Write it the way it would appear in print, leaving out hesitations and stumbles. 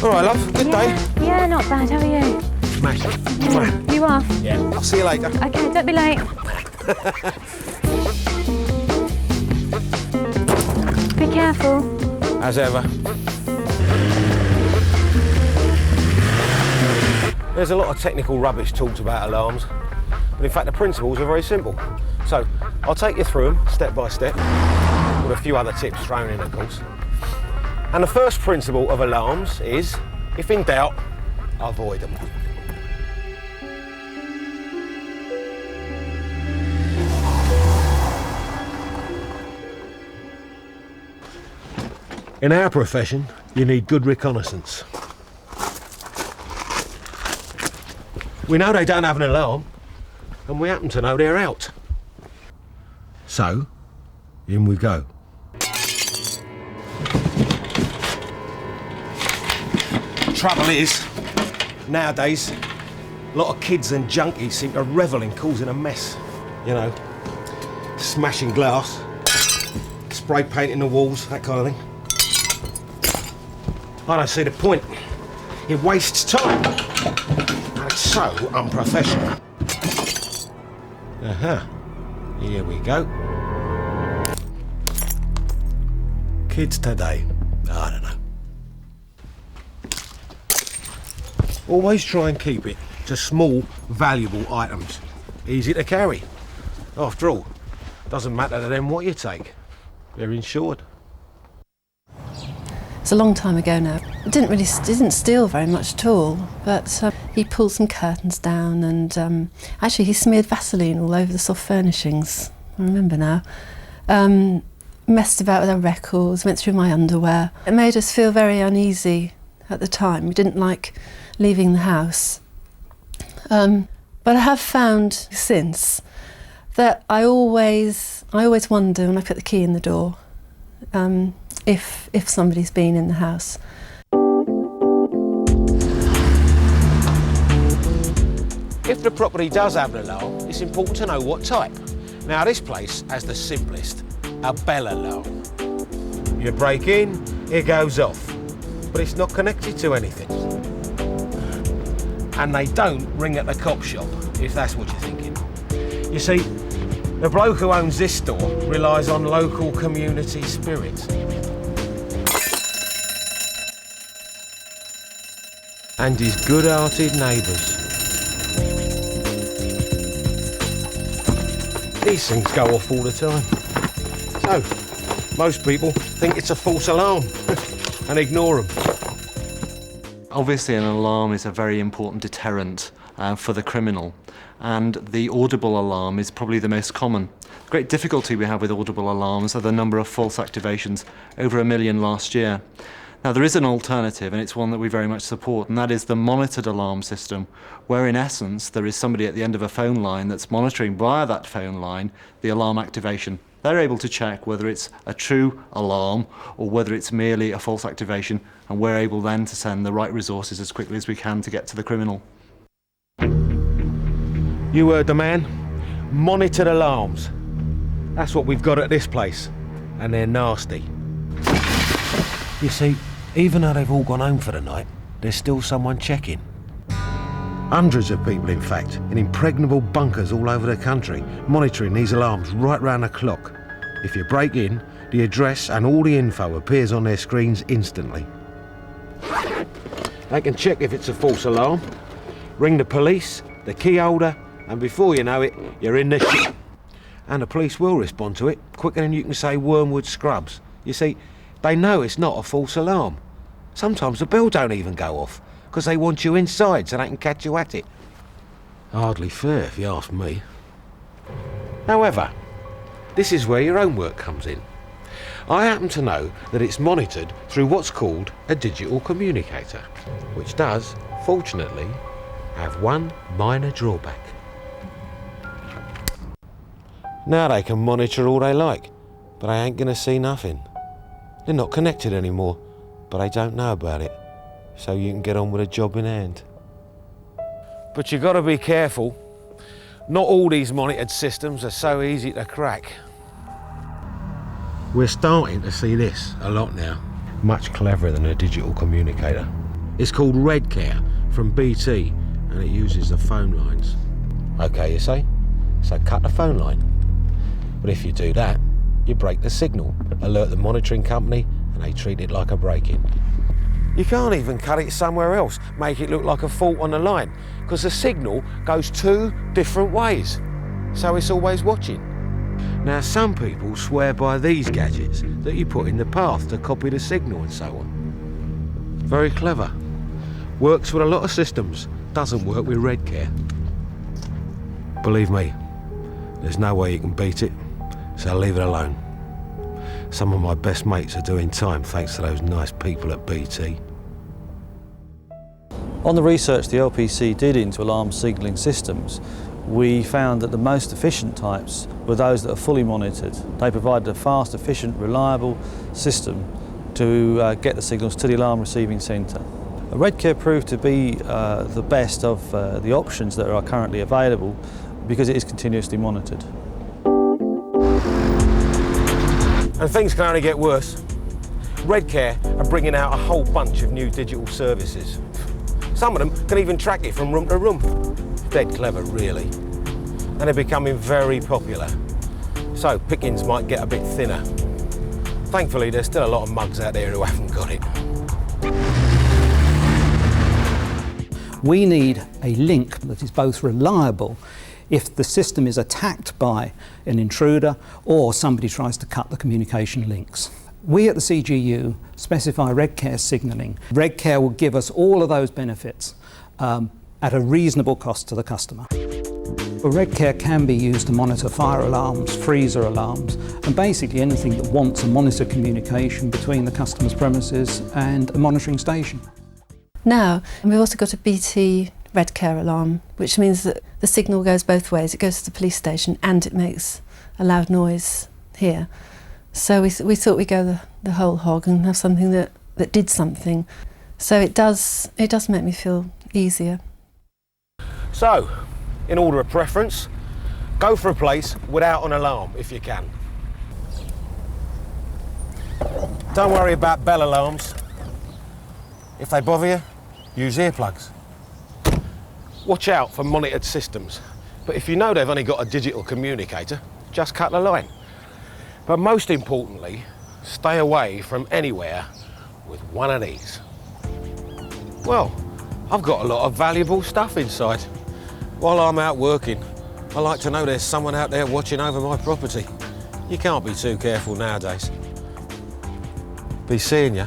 All right, love. Good day. Yeah, not bad. How are you? Smash it. You off? Yeah. I'll see you later. Okay, don't be late. Be careful. As ever. There's a lot of technical rubbish talked about alarms, but in fact the principles are very simple. So I'll take you through them step by step, with a few other tips thrown in, of course. And the first principle of alarms is, if in doubt, avoid them. In our profession, you need good reconnaissance. We know they don't have an alarm, and we happen to know they're out. So, in we go. Trouble is, nowadays, a lot of kids and junkies seem to revel in causing a mess. You know, smashing glass, spray painting the walls, that kind of thing. I don't see the point. It wastes time. And it's so unprofessional. Here we go. Kids today, I don't know. Always try and keep it to small, valuable items. Easy to carry. After all, doesn't matter to them what you take. They're insured. It's a long time ago now. It didn't steal very much at all, but he pulled some curtains down and actually he smeared Vaseline all over the soft furnishings. I remember now. Messed about with our records, went through my underwear. It made us feel very uneasy at the time. We didn't like leaving the house. But I have found since that I always wonder when I put the key in the door if somebody's been in the house. If the property does have an alarm, it's important to know what type. Now this place has the simplest, a bell alarm. You break in, it goes off, but it's not connected to anything. And they don't ring at the cop shop, if that's what you're thinking. You see, the bloke who owns this store relies on local community spirit. And his good-hearted neighbours. These things go off all the time. So, most people think it's a false alarm and ignore them. Obviously, an alarm is a very important deterrent for the criminal, and the audible alarm is probably the most common. The great difficulty we have with audible alarms are the number of false activations, over 1 million last year. Now, there is an alternative, and it's one that we very much support, and that is the monitored alarm system, where in essence there is somebody at the end of a phone line that's monitoring via that phone line the alarm activation. They're able to check whether it's a true alarm or whether it's merely a false activation, and we're able then to send the right resources as quickly as we can to get to the criminal. You heard the man. Monitored alarms. That's what we've got at this place, and they're nasty. You see, even though they've all gone home for the night, there's still someone checking. Hundreds of people, in fact, in impregnable bunkers all over the country, monitoring these alarms right round the clock. If you break in, the address and all the info appears on their screens instantly. They can check if it's a false alarm, ring the police, the key holder, and before you know it, you're in the shit. And the police will respond to it quicker than you can say Wormwood Scrubs. You see, they know it's not a false alarm. Sometimes the bell don't even go off, because they want you inside so they can catch you at it. Hardly fair, if you ask me. However, this is where your homework comes in. I happen to know that it's monitored through what's called a digital communicator, which does, fortunately, have one minor drawback. Now they can monitor all they like, but they ain't gonna see nothing. They're not connected anymore, but they don't know about it, so you can get on with a job in hand. But you gotta be careful. Not all these monitored systems are so easy to crack. We're starting to see this a lot now. Much cleverer than a digital communicator. It's called Red Care from BT and it uses the phone lines. OK, you say? So cut the phone line. But if you do that, you break the signal, alert the monitoring company, and they treat it like a break-in. You can't even cut it somewhere else, make it look like a fault on the line, because the signal goes 2 different ways, so it's always watching. Now, some people swear by these gadgets that you put in the path to copy the signal and so on. Very clever. Works with a lot of systems, doesn't work with Red Care. Believe me, there's no way you can beat it, so leave it alone. Some of my best mates are doing time thanks to those nice people at BT. On the research the LPC did into alarm signalling systems, we found that the most efficient types were those that are fully monitored. They provided a fast, efficient, reliable system to get the signals to the alarm receiving centre. Red Care proved to be the best of the options that are currently available because it is continuously monitored. And things can only get worse. Red Care are bringing out a whole bunch of new digital services. Some of them can even track it from room to room. Dead clever, really. And they're becoming very popular. So pickings might get a bit thinner. Thankfully, there's still a lot of mugs out there who haven't got it. We need a link that is both reliable if the system is attacked by an intruder or somebody tries to cut the communication links. We at the CGU specify Red Care signalling. Red Care will give us all of those benefits at a reasonable cost to the customer. Red Care can be used to monitor fire alarms, freezer alarms, and basically anything that wants a monitor communication between the customer's premises and a monitoring station. Now, we've also got a BT Red Care alarm, which means that the signal goes both ways. It goes to the police station and it makes a loud noise here. So we thought we'd go the whole hog and have something that did something. So it does make me feel easier. So, in order of preference, go for a place without an alarm if you can. Don't worry about bell alarms. If they bother you, use earplugs. Watch out for monitored systems, but if you know they've only got a digital communicator, just cut the line. But most importantly, stay away from anywhere with one of these. Well, I've got a lot of valuable stuff inside. While I'm out working, I like to know there's someone out there watching over my property. You can't be too careful nowadays. Be seeing you.